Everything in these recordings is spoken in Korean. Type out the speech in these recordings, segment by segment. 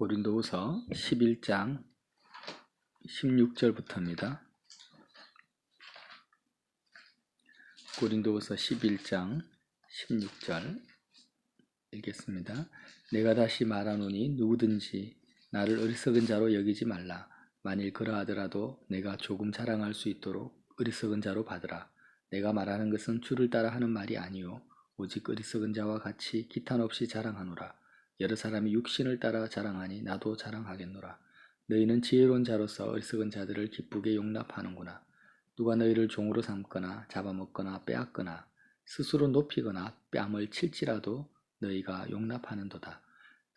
고린도후서 11장 16절부터입니다. 고린도후서 11장 16절 읽겠습니다. 내가 다시 말하노니 누구든지 나를 어리석은 자로 여기지 말라. 만일 그러하더라도 내가 조금 자랑할 수 있도록 어리석은 자로 받으라. 내가 말하는 것은 주를 따라 하는 말이 아니요 오직 어리석은 자와 같이 기탄 없이 자랑하노라. 여러 사람이 육신을 따라 자랑하니 나도 자랑하겠노라. 너희는 지혜로운 자로서 어리석은 자들을 기쁘게 용납하는구나. 누가 너희를 종으로 삼거나 잡아먹거나 빼앗거나 스스로 높이거나 뺨을 칠지라도 너희가 용납하는도다.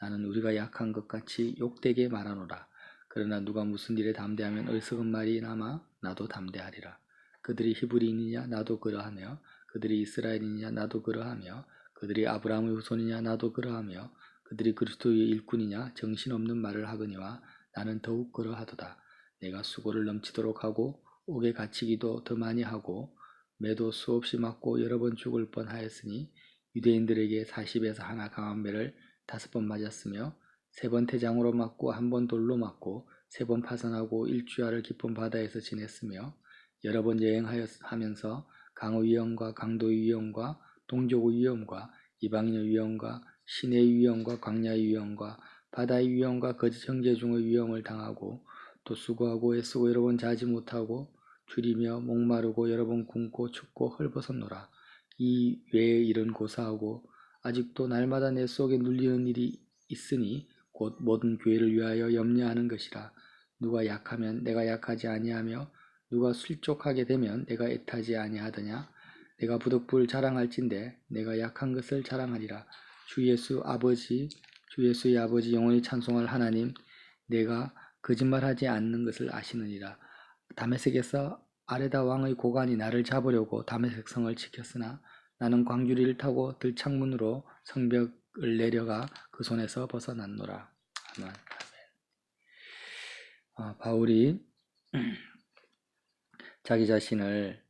나는 우리가 약한 것 같이 욕되게 말하노라. 그러나 누가 무슨 일에 담대하면 어리석은 말이 남아 나도 담대하리라. 그들이 히브리인이냐 나도 그러하며 그들이 이스라엘이냐 나도 그러하며 그들이 아브라함의 후손이냐 나도 그러하며 그들이 그리스도의 일꾼이냐 정신없는 말을 하거니와 나는 더욱 그러하도다. 내가 수고를 넘치도록 하고 옥에 갇히기도 더 많이 하고 매도 수없이 맞고 여러 번 죽을 뻔하였으니 유대인들에게 40에서 하나 강한 매를 5번 맞았으며 3번 태장으로 맞고 1번 돌로 맞고 3번 파선하고 일주야를 깊은 바다에서 지냈으며 여러 번 여행하면서 강의 위험과 강도의 위험과 동족의 위험과 이방인의 위험과 시내의 위험과 광야의 위험과 바다의 위험과 거짓 형제 중의 위험을 당하고 또 수고하고 애쓰고 여러 번 자지 못하고 줄이며 목마르고 여러 번 굶고 춥고 헐벗었노라. 이 외에 일은 고사하고 아직도 날마다 내 속에 눌리는 일이 있으니 곧 모든 교회를 위하여 염려하는 것이라. 누가 약하면 내가 약하지 아니하며 누가 실족하게 되면 내가 애타지 아니하더냐. 내가 부득불 자랑할진대 내가 약한 것을 자랑하리라. 주 예수의 아버지 영원히 찬송할 하나님, 내가 거짓말하지 않는 것을 아시느니라. 다메섹에서 아레다 왕의 고관이 나를 잡으려고 다메섹 성을 지켰으나 나는 광주리를 타고 들창문으로 성벽을 내려가 그 손에서 벗어났노라. 아멘. 바울이 자기 자신을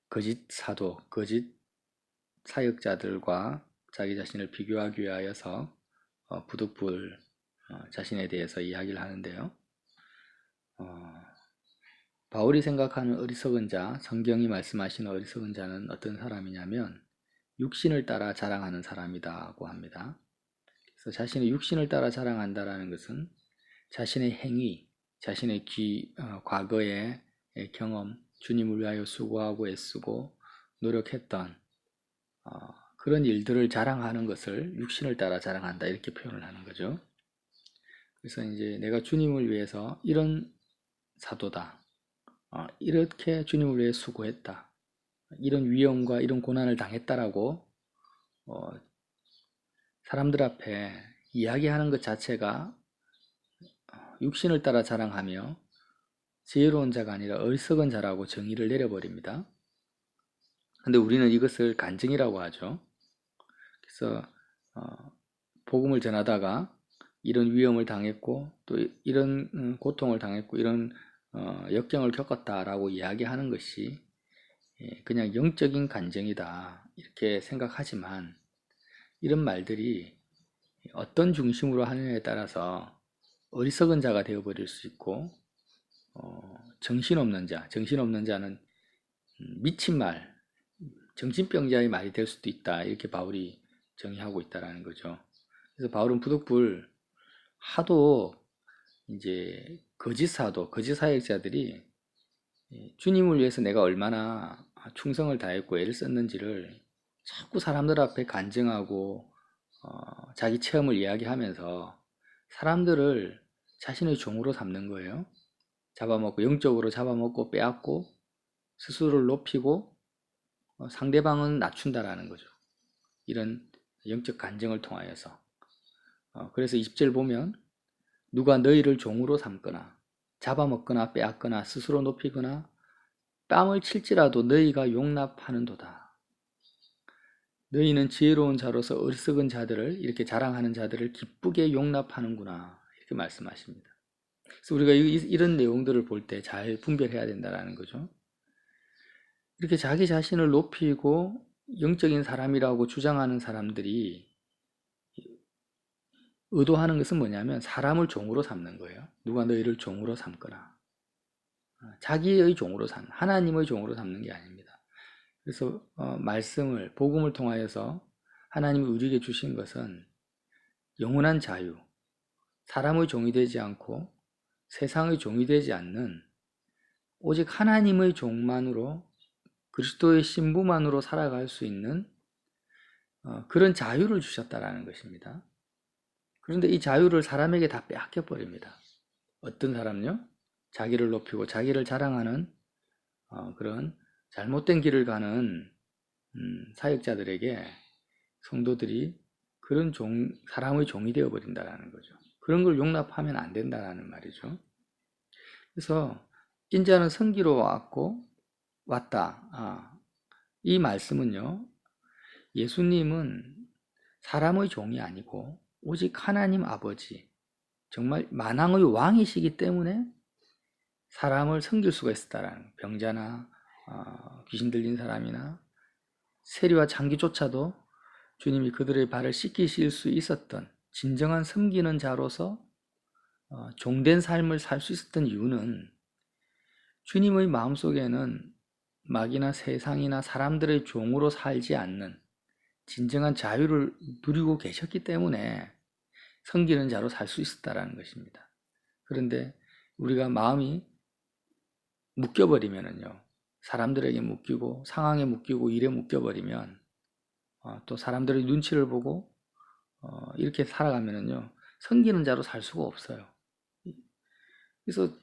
거짓 사도, 거짓 사역자들과 자기 자신을 비교하기 위하여서 부득불 자신에 대해서 이야기를 하는데요. 바울이 생각하는 어리석은 자, 성경이 말씀하시는 어리석은 자는 어떤 사람이냐면 육신을 따라 자랑하는 사람이라고 합니다. 그래서 자신의 육신을 따라 자랑한다라는 것은 자신의 행위, 자신의 과거의 경험, 주님을 위하여 수고하고 애쓰고 노력했던 그런 일들을 자랑하는 것을 육신을 따라 자랑한다 이렇게 표현을 하는 거죠. 그래서 이제 내가 주님을 위해서 이런 사도다, 이렇게 주님을 위해 수고했다, 이런 위험과 이런 고난을 당했다라고 사람들 앞에 이야기하는 것 자체가 육신을 따라 자랑하며 지혜로운 자가 아니라 어리석은 자라고 정의를 내려버립니다. 근데 우리는 이것을 간증이라고 하죠. 그래서 복음을 전하다가 이런 위험을 당했고 또 이런 고통을 당했고 이런 역경을 겪었다라고 이야기하는 것이 그냥 영적인 간증이다 이렇게 생각하지만 이런 말들이 어떤 중심으로 하느냐에 따라서 어리석은 자가 되어버릴 수 있고 정신없는 자는 미친 말, 정신병자의 말이 될 수도 있다 이렇게 바울이 정의하고 있다라는 거죠. 그래서 바울은 부득불 하도 이제 거짓 사도, 거짓 사역자들이 주님을 위해서 내가 얼마나 충성을 다했고 애를 썼는지를 자꾸 사람들 앞에 간증하고 자기 체험을 이야기하면서 사람들을 자신의 종으로 삼는 거예요. 잡아먹고 영적으로 잡아먹고 빼앗고 스스로를 높이고 상대방은 낮춘다라는 거죠. 이런 영적 간증을 통하여서 그래서 20절 보면 누가 너희를 종으로 삼거나 잡아먹거나 빼앗거나 스스로 높이거나 뺨을 칠지라도 너희가 용납하는도다. 너희는 지혜로운 자로서 어리석은 자들을 이렇게 자랑하는 자들을 기쁘게 용납하는구나 이렇게 말씀하십니다. 그래서 우리가 이런 내용들을 볼 때 잘 분별해야 된다는 거죠. 이렇게 자기 자신을 높이고 영적인 사람이라고 주장하는 사람들이 의도하는 것은 뭐냐면 사람을 종으로 삼는 거예요. 누가 너희를 종으로 삼거나 자기의 종으로 삼는, 하나님의 종으로 삼는 게 아닙니다. 그래서 말씀을, 복음을 통하여서 하나님이 우리에게 주신 것은 영원한 자유, 사람의 종이 되지 않고 세상의 종이 되지 않는 오직 하나님의 종만으로, 그리스도의 신부만으로 살아갈 수 있는 그런 자유를 주셨다라는 것입니다. 그런데 이 자유를 사람에게 다 빼앗겨 버립니다. 어떤 사람요? 자기를 높이고 자기를 자랑하는 그런 잘못된 길을 가는 사역자들에게 성도들이 그런 사람의 종이 되어 버린다라는 거죠. 그런 걸 용납하면 안 된다라는 말이죠. 그래서 인자는 성기로 왔다. 이 말씀은요, 예수님은 사람의 종이 아니고 오직 하나님 아버지, 정말 만왕의 왕이시기 때문에 사람을 섬길 수가 있었다라는, 병자나 귀신 들린 사람이나 세리와 장기조차도 주님이 그들의 발을 씻기실 수 있었던 진정한 섬기는 자로서 종된 삶을 살 수 있었던 이유는 주님의 마음속에는 마귀나 세상이나 사람들의 종으로 살지 않는 진정한 자유를 누리고 계셨기 때문에 섬기는 자로 살 수 있었다라는 것입니다. 그런데 우리가 마음이 묶여버리면은요, 사람들에게 묶이고 상황에 묶이고 일에 묶여버리면 또 사람들의 눈치를 보고 이렇게 살아가면은요, 섬기는 자로 살 수가 없어요. 그래서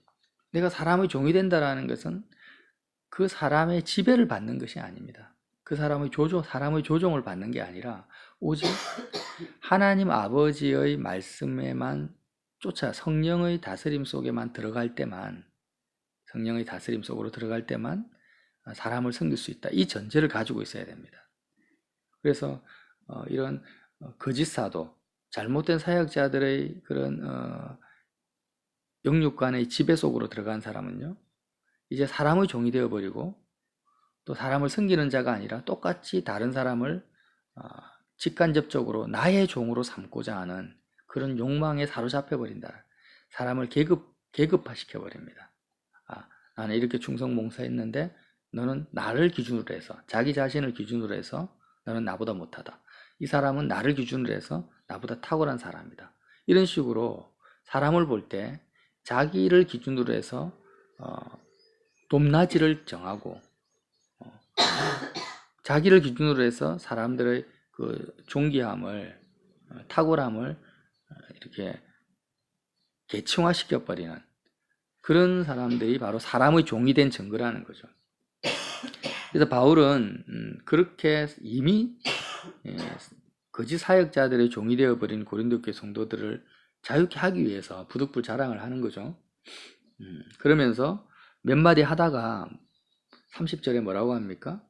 내가 사람의 종이 된다라는 것은 그 사람의 지배를 받는 것이 아닙니다. 그 사람의 조종을 받는 게 아니라 오직 하나님 아버지의 말씀에만 쫓아 성령의 다스림 속에만 들어갈 때만, 성령의 다스림 속으로 들어갈 때만 사람을 섬길 수 있다. 이 전제를 가지고 있어야 됩니다. 그래서 이런 거짓 사도, 잘못된 사역자들의 그런 영육간의 지배 속으로 들어간 사람은요, 이제 사람의 종이 되어버리고 또 사람을 섬기는 자가 아니라 똑같이 다른 사람을 직간접적으로 나의 종으로 삼고자 하는 그런 욕망에 사로잡혀 버린다. 사람을 계급화시켜 버립니다. 나는 이렇게 충성 봉사했는데 너는 나를 기준으로 해서, 자기 자신을 기준으로 해서 너는 나보다 못하다. 이 사람은 나를 기준으로 해서 나보다 탁월한 사람이다. 이런 식으로 사람을 볼 때 자기를 기준으로 해서 높낮이를 정하고 자기를 기준으로 해서 사람들의 그 존귀함을, 탁월함을 이렇게 계층화시켜 버리는 그런 사람들이 바로 사람의 종이 된 증거라는 거죠. 그래서 바울은 그렇게 이미 거짓 사역자들의 종이 되어버린 고린도 교회 성도들을 자유케 하기 위해서 부득불 자랑을 하는 거죠. 그러면서 몇 마디 하다가 30절에 뭐라고 합니까?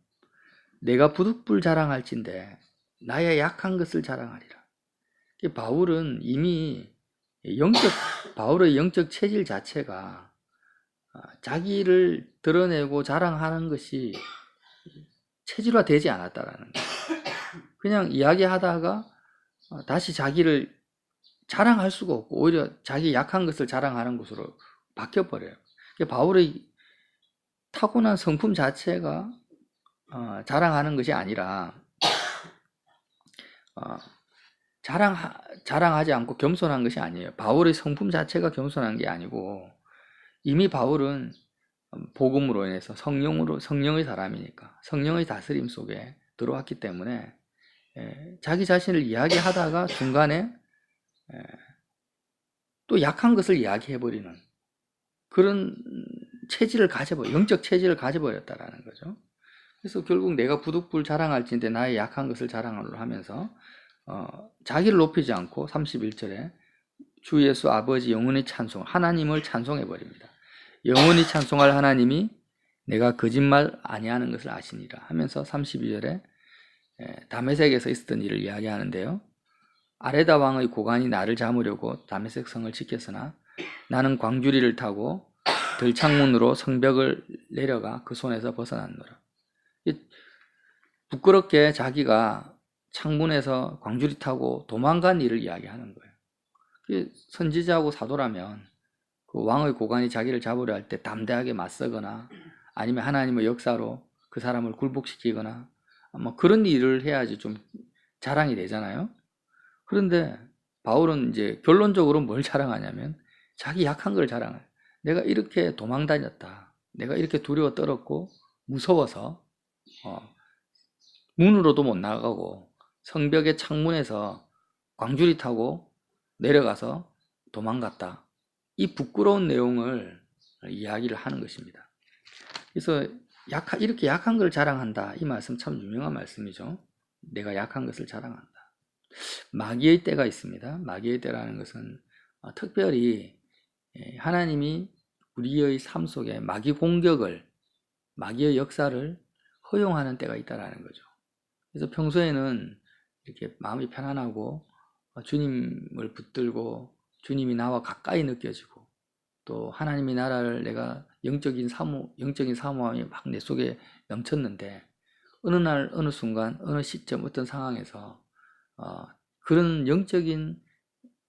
내가 부득불 자랑할진대 나의 약한 것을 자랑하리라. 바울은 이미 바울의 영적 체질 자체가 자기를 드러내고 자랑하는 것이 체질화되지 않았다라는 거예요. 그냥 이야기하다가 다시 자기를 자랑할 수가 없고 오히려 자기 약한 것을 자랑하는 것으로 바뀌어버려요. 바울의 타고난 성품 자체가 자랑하는 것이 아니라 자랑하지 않고 겸손한 것이 아니에요. 바울의 성품 자체가 겸손한 게 아니고 이미 바울은 복음으로 인해서 성령의 사람이니까 성령의 다스림 속에 들어왔기 때문에 자기 자신을 이야기하다가 중간에 또 약한 것을 이야기해버리는 그런 영적 체질을 가져버렸다라는 거죠. 그래서 결국 내가 부득불 자랑할진대 나의 약한 것을 자랑하려 하면서 자기를 높이지 않고 31절에 주 예수 아버지 영원히 하나님을 찬송해버립니다. 영원히 찬송할 하나님이 내가 거짓말 아니하는 것을 아시니라 하면서 32절에 다메섹에서 있었던 일을 이야기하는데요. 아레다 왕의 고관이 나를 잡으려고 다메섹 성을 지켰으나 나는 광주리를 타고 들창문으로 성벽을 내려가 그 손에서 벗어났노라. 부끄럽게 자기가 창문에서 광주리 타고 도망간 일을 이야기하는 거예요. 선지자하고 사도라면 그 왕의 고관이 자기를 잡으려 할 때 담대하게 맞서거나 아니면 하나님의 역사로 그 사람을 굴복시키거나 뭐 그런 일을 해야지 좀 자랑이 되잖아요. 그런데 바울은 이제 결론적으로 뭘 자랑하냐면 자기 약한 걸 자랑해요. 내가 이렇게 도망 다녔다. 내가 이렇게 두려워 떨었고 무서워서 문으로도 못 나가고 성벽의 창문에서 광주리 타고 내려가서 도망갔다. 이 부끄러운 내용을 이야기를 하는 것입니다. 그래서 이렇게 약한 걸 자랑한다. 이 말씀 참 유명한 말씀이죠. 내가 약한 것을 자랑한다. 마귀의 때가 있습니다. 마귀의 때라는 것은 특별히 하나님이 우리의 삶 속에 마귀 공격을, 마귀의 역사를 허용하는 때가 있다라는 거죠. 그래서 평소에는 이렇게 마음이 편안하고 주님을 붙들고 주님이 나와 가까이 느껴지고 또 하나님의 나라를 내가 영적인 사모함이 막 내 속에 넘쳤는데 어느 날 어느 순간 어느 시점 어떤 상황에서 그런 영적인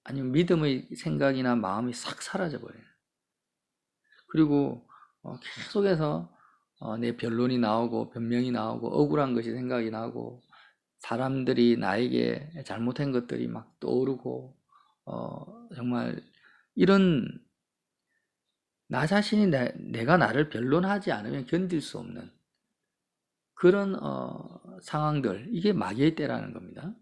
아니면 믿음의 생각이나 마음이 싹 사라져버려요. 그리고 계속해서 내 변론이 나오고 변명이 나오고 억울한 것이 생각이 나고 사람들이 나에게 잘못한 것들이 막 떠오르고 정말 이런 나 자신이 내가 나를 변론하지 않으면 견딜 수 없는 그런 상황들, 이게 마귀의 때라는 겁니다.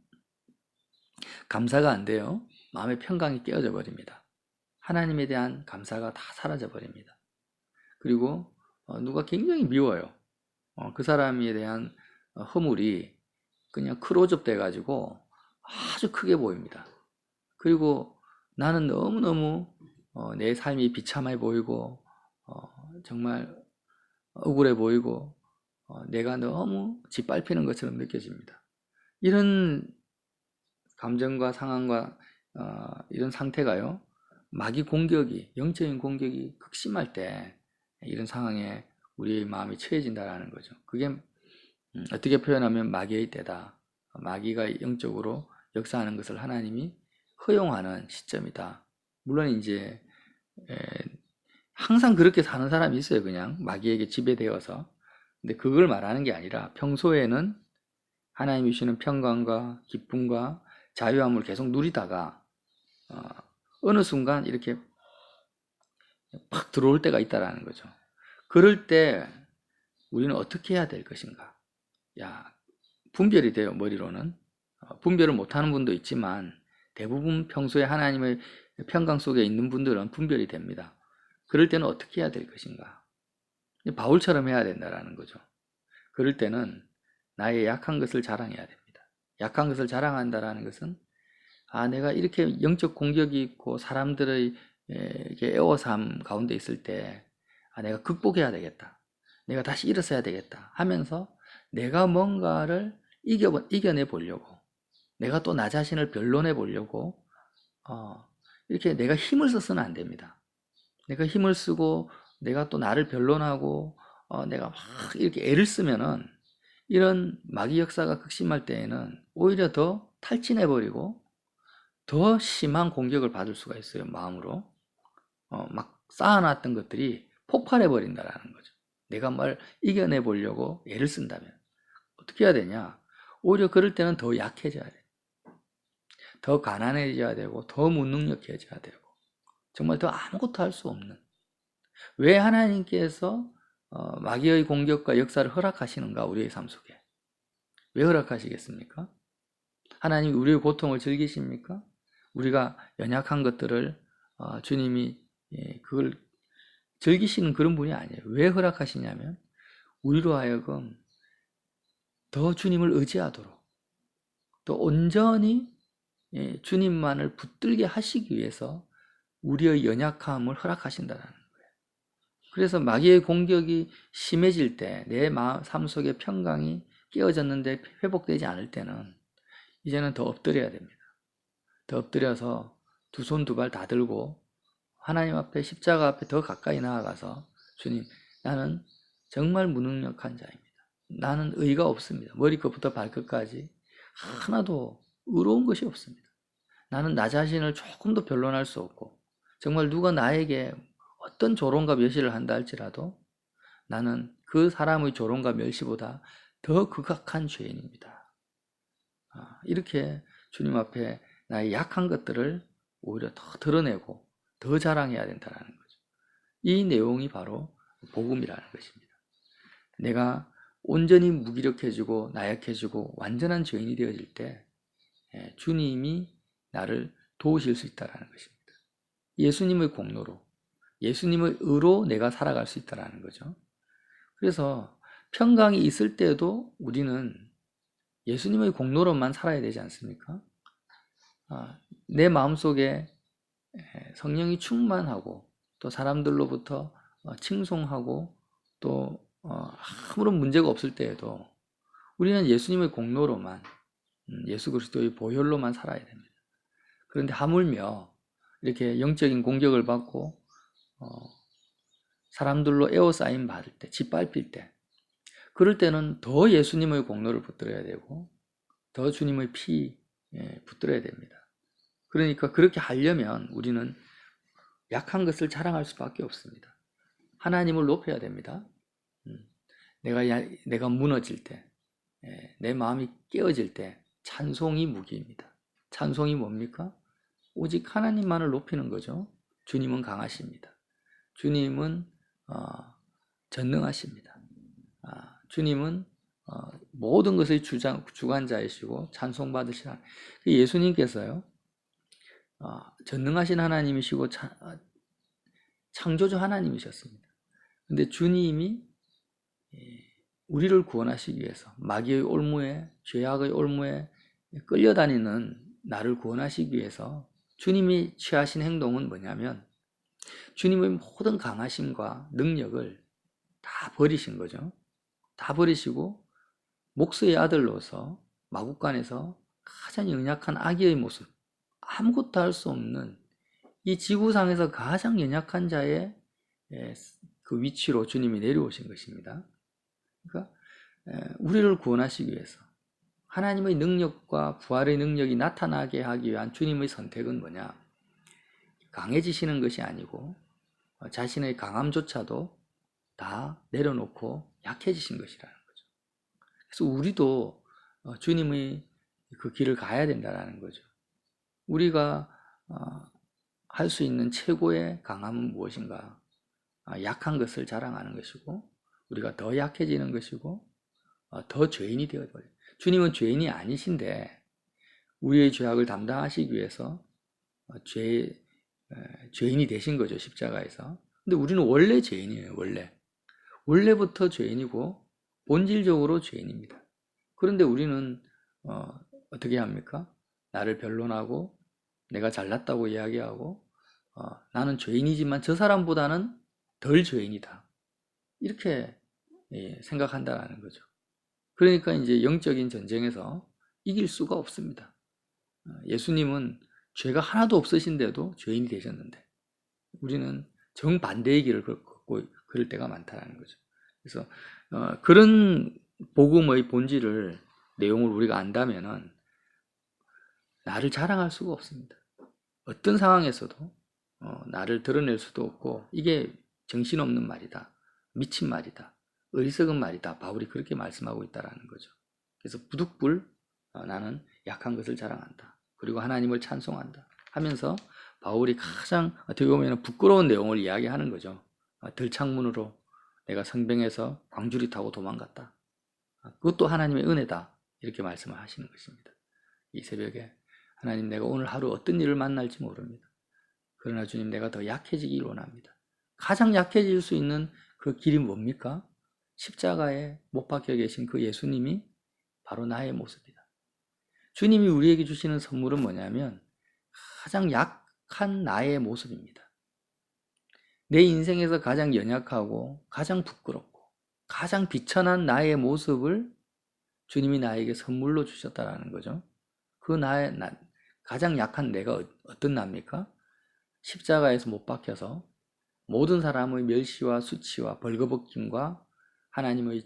감사가 안 돼요. 마음의 평강이 깨어져 버립니다. 하나님에 대한 감사가 다 사라져 버립니다. 그리고 누가 굉장히 미워요. 그 사람에 대한 허물이 그냥 클로즈업 돼가지고 아주 크게 보입니다. 그리고 나는 너무너무 내 삶이 비참해 보이고 정말 억울해 보이고 내가 너무 짓밟히는 것처럼 느껴집니다. 이런 감정과 상황과 이런 상태가요, 마귀 공격이, 영적인 공격이 극심할 때 이런 상황에 우리의 마음이 처해진다라는 거죠. 그게 어떻게 표현하면 마귀의 때다. 마귀가 영적으로 역사하는 것을 하나님이 허용하는 시점이다. 물론 이제 항상 그렇게 사는 사람이 있어요. 그냥 마귀에게 지배되어서. 근데 그걸 말하는 게 아니라 평소에는 하나님이 주시는 평강과 기쁨과 자유함을 계속 누리다가 어느 순간 이렇게 팍 들어올 때가 있다라는 거죠. 그럴 때 우리는 어떻게 해야 될 것인가? 분별이 돼요. 머리로는. 분별을 못하는 분도 있지만 대부분 평소에 하나님의 평강 속에 있는 분들은 분별이 됩니다. 그럴 때는 어떻게 해야 될 것인가? 바울처럼 해야 된다라는 거죠. 그럴 때는 나의 약한 것을 자랑해야 됩니다. 약한 것을 자랑한다라는 것은 내가 이렇게 영적 공격이 있고 사람들의 애워삼 가운데 있을 때 내가 극복해야 되겠다. 내가 다시 일어서야 되겠다 하면서 내가 뭔가를 이겨내 보려고, 내가 또 나 자신을 변론해 보려고 이렇게 내가 힘을 써서는 안 됩니다. 내가 힘을 쓰고 내가 또 나를 변론하고 내가 막 이렇게 애를 쓰면은 이런 마귀 역사가 극심할 때에는 오히려 더 탈진해버리고 더 심한 공격을 받을 수가 있어요. 마음으로 막 쌓아놨던 것들이 폭발해버린다라는 거죠. 내가 뭘 이겨내 보려고 애를 쓴다면 어떻게 해야 되냐? 오히려 그럴 때는 더 약해져야 돼. 더 가난해져야 되고 더 무능력해져야 되고 정말 더 아무것도 할 수 없는, 왜 하나님께서 마귀의 공격과 역사를 허락하시는가? 우리의 삶 속에 왜 허락하시겠습니까? 하나님이 우리의 고통을 즐기십니까? 우리가 연약한 것들을 주님이 그걸 즐기시는 그런 분이 아니에요. 왜 허락하시냐면 우리로 하여금 더 주님을 의지하도록, 또 온전히 주님만을 붙들게 하시기 위해서 우리의 연약함을 허락하신다는 거예요. 그래서 마귀의 공격이 심해질 때, 내 삶 속의 평강이 깨어졌는데 회복되지 않을 때는 이제는 더 엎드려야 됩니다. 더 엎드려서 두 손 두 발 다 들고 하나님 앞에, 십자가 앞에 더 가까이 나아가서 주님, 나는 정말 무능력한 자입니다. 나는 의가 없습니다. 머리끝부터 발끝까지 하나도 의로운 것이 없습니다. 나는 나 자신을 조금도 변론할 수 없고 정말 누가 나에게 어떤 조롱과 멸시를 한다 할지라도 나는 그 사람의 조롱과 멸시보다 더 극악한 죄인입니다. 이렇게 주님 앞에 나의 약한 것들을 오히려 더 드러내고 더 자랑해야 된다는 거죠. 이 내용이 바로 복음이라는 것입니다. 내가 온전히 무기력해지고 나약해지고 완전한 죄인이 되어질 때 주님이 나를 도우실 수 있다는 것입니다. 예수님의 공로로, 예수님의 의로 내가 살아갈 수 있다는 거죠. 그래서 평강이 있을 때도 우리는 예수님의 공로로만 살아야 되지 않습니까? 내 마음속에 성령이 충만하고 또 사람들로부터 칭송하고 또 아무런 문제가 없을 때에도 우리는 예수님의 공로로만 예수 그리스도의 보혈로만 살아야 됩니다. 그런데 하물며 이렇게 영적인 공격을 받고 사람들로 에워싸임 받을 때, 짓밟힐 때 그럴 때는 더 예수님의 공로를 붙들어야 되고 더 주님의 피 붙들어야 됩니다. 그러니까 그렇게 하려면 우리는 약한 것을 자랑할 수밖에 없습니다. 하나님을 높여야 됩니다. 내가 무너질 때, 내 마음이 깨어질 때 찬송이 무기입니다. 찬송이 뭡니까? 오직 하나님만을 높이는 거죠. 주님은 강하십니다. 주님은 전능하십니다. 주님은 모든 것의 주관자이시고 찬송받으시라. 예수님께서요, 전능하신 하나님이시고 창조주 하나님이셨습니다. 근데 주님이 우리를 구원하시기 위해서 마귀의 올무에, 죄악의 올무에 끌려다니는 나를 구원하시기 위해서 주님이 취하신 행동은 뭐냐면 주님의 모든 강하심과 능력을 다 버리신 거죠. 다 버리시고 목수의 아들로서 마국간에서 가장 연약한 아기의 모습, 아무것도 할 수 없는 이 지구상에서 가장 연약한 자의 그 위치로 주님이 내려오신 것입니다. 그러니까 우리를 구원하시기 위해서 하나님의 능력과 부활의 능력이 나타나게 하기 위한 주님의 선택은 뭐냐? 강해지시는 것이 아니고 자신의 강함조차도 다 내려놓고 약해지신 것이라는 거죠. 그래서 우리도 주님의 그 길을 가야 된다는 거죠. 우리가 할 수 있는 최고의 강함은 무엇인가? 약한 것을 자랑하는 것이고 우리가 더 약해지는 것이고 더 죄인이 되어버려요. 주님은 죄인이 아니신데 우리의 죄악을 담당하시기 위해서 죄인이 되신 거죠, 십자가에서. 근데 우리는 원래 죄인이에요. 원래부터 죄인이고 본질적으로 죄인입니다. 그런데 우리는 어떻게 합니까? 나를 변론하고 내가 잘났다고 이야기하고 나는 죄인이지만 저 사람보다는 덜 죄인이다. 이렇게 생각한다는 거죠. 그러니까 이제 영적인 전쟁에서 이길 수가 없습니다. 예수님은 죄가 하나도 없으신데도 죄인이 되셨는데 우리는 정반대의 길을 걷고 그럴 때가 많다는 거죠. 그래서 그런 복음의 본질을 내용을 우리가 안다면은 나를 자랑할 수가 없습니다. 어떤 상황에서도 나를 드러낼 수도 없고 이게 정신없는 말이다. 미친 말이다. 어리석은 말이다. 바울이 그렇게 말씀하고 있다는 거죠. 그래서 부득불 나는 약한 것을 자랑한다. 그리고 하나님을 찬송한다 하면서 바울이 가장 어떻게 보면 부끄러운 내용을 이야기하는 거죠. 들창문으로 내가 성병에서 광주리 타고 도망갔다. 그것도 하나님의 은혜다. 이렇게 말씀을 하시는 것입니다. 이 새벽에 하나님, 내가 오늘 하루 어떤 일을 만날지 모릅니다. 그러나 주님, 내가 더 약해지길 원합니다. 가장 약해질 수 있는 그 길이 뭡니까? 십자가에 못 박혀 계신 그 예수님이 바로 나의 모습이다. 주님이 우리에게 주시는 선물은 뭐냐면 가장 약한 나의 모습입니다. 내 인생에서 가장 연약하고 가장 부끄럽고 가장 비천한 나의 모습을 주님이 나에게 선물로 주셨다라는 거죠. 그 가장 약한 내가 어떤 나입니까? 십자가에서 못 박혀서 모든 사람의 멸시와 수치와 벌거벗김과 하나님의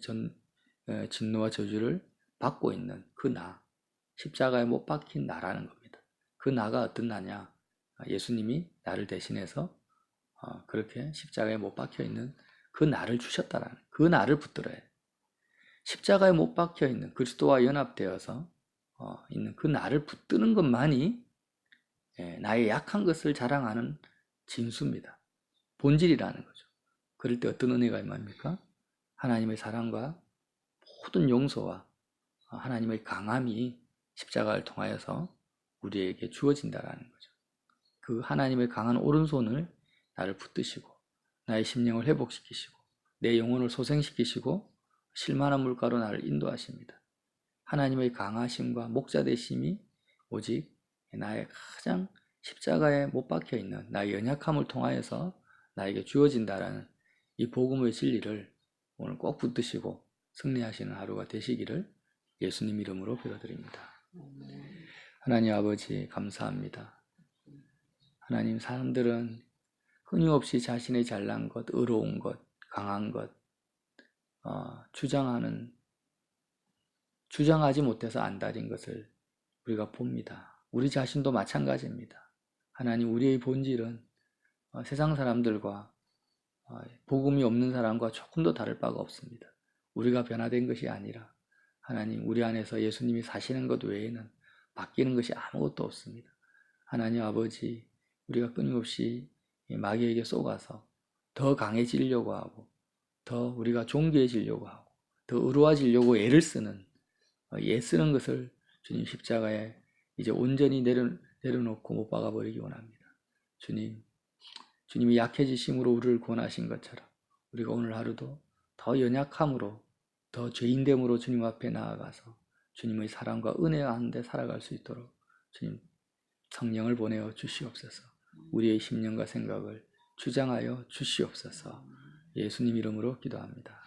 진노와 저주를 받고 있는 그 나, 십자가에 못 박힌 나라는 겁니다. 그 나가 어떤 나냐? 예수님이 나를 대신해서 그렇게 십자가에 못 박혀 있는 그 나를 주셨다라는, 그 나를 붙들어야 돼. 십자가에 못 박혀 있는 그리스도와 연합되어서 있는 그 나를 붙드는 것만이 나의 약한 것을 자랑하는 진수입니다. 본질이라는 거죠. 그럴 때 어떤 은혜가 임합니까? 하나님의 사랑과 모든 용서와 하나님의 강함이 십자가를 통하여서 우리에게 주어진다라는 거죠. 그 하나님의 강한 오른손을 나를 붙드시고 나의 심령을 회복시키시고 내 영혼을 소생시키시고 실만한 물가로 나를 인도하십니다. 하나님의 강하심과 목자 되심이 오직 나의 가장 십자가에 못 박혀 있는 나의 연약함을 통하여서 나에게 주어진다라는 이 복음의 진리를 오늘 꼭 붙드시고 승리하시는 하루가 되시기를 예수님 이름으로 빌어드립니다. 하나님 아버지 감사합니다. 하나님, 사람들은 끊임없이 자신의 잘난 것, 의로운 것, 강한 것 주장하지 못해서 안달인 것을 우리가 봅니다. 우리 자신도 마찬가지입니다. 하나님, 우리의 본질은 세상 사람들과 복음이 없는 사람과 조금도 다를 바가 없습니다. 우리가 변화된 것이 아니라 하나님, 우리 안에서 예수님이 사시는 것 외에는 바뀌는 것이 아무것도 없습니다. 하나님 아버지, 우리가 끊임없이 마귀에게 쏘가서 더 강해지려고 하고 더 우리가 존귀해지려고 하고 더 의로워지려고 애를 쓰는 쓰는 것을 주님 십자가에 이제 온전히 내려놓고 못 박아버리기 원합니다. 주님이 약해지심으로 우리를 구원하신 것처럼 우리가 오늘 하루도 더 연약함으로 더 죄인됨으로 주님 앞에 나아가서 주님의 사랑과 은혜 가운데 살아갈 수 있도록 주님 성령을 보내어 주시옵소서. 우리의 심령과 생각을 주장하여 주시옵소서. 예수님 이름으로 기도합니다.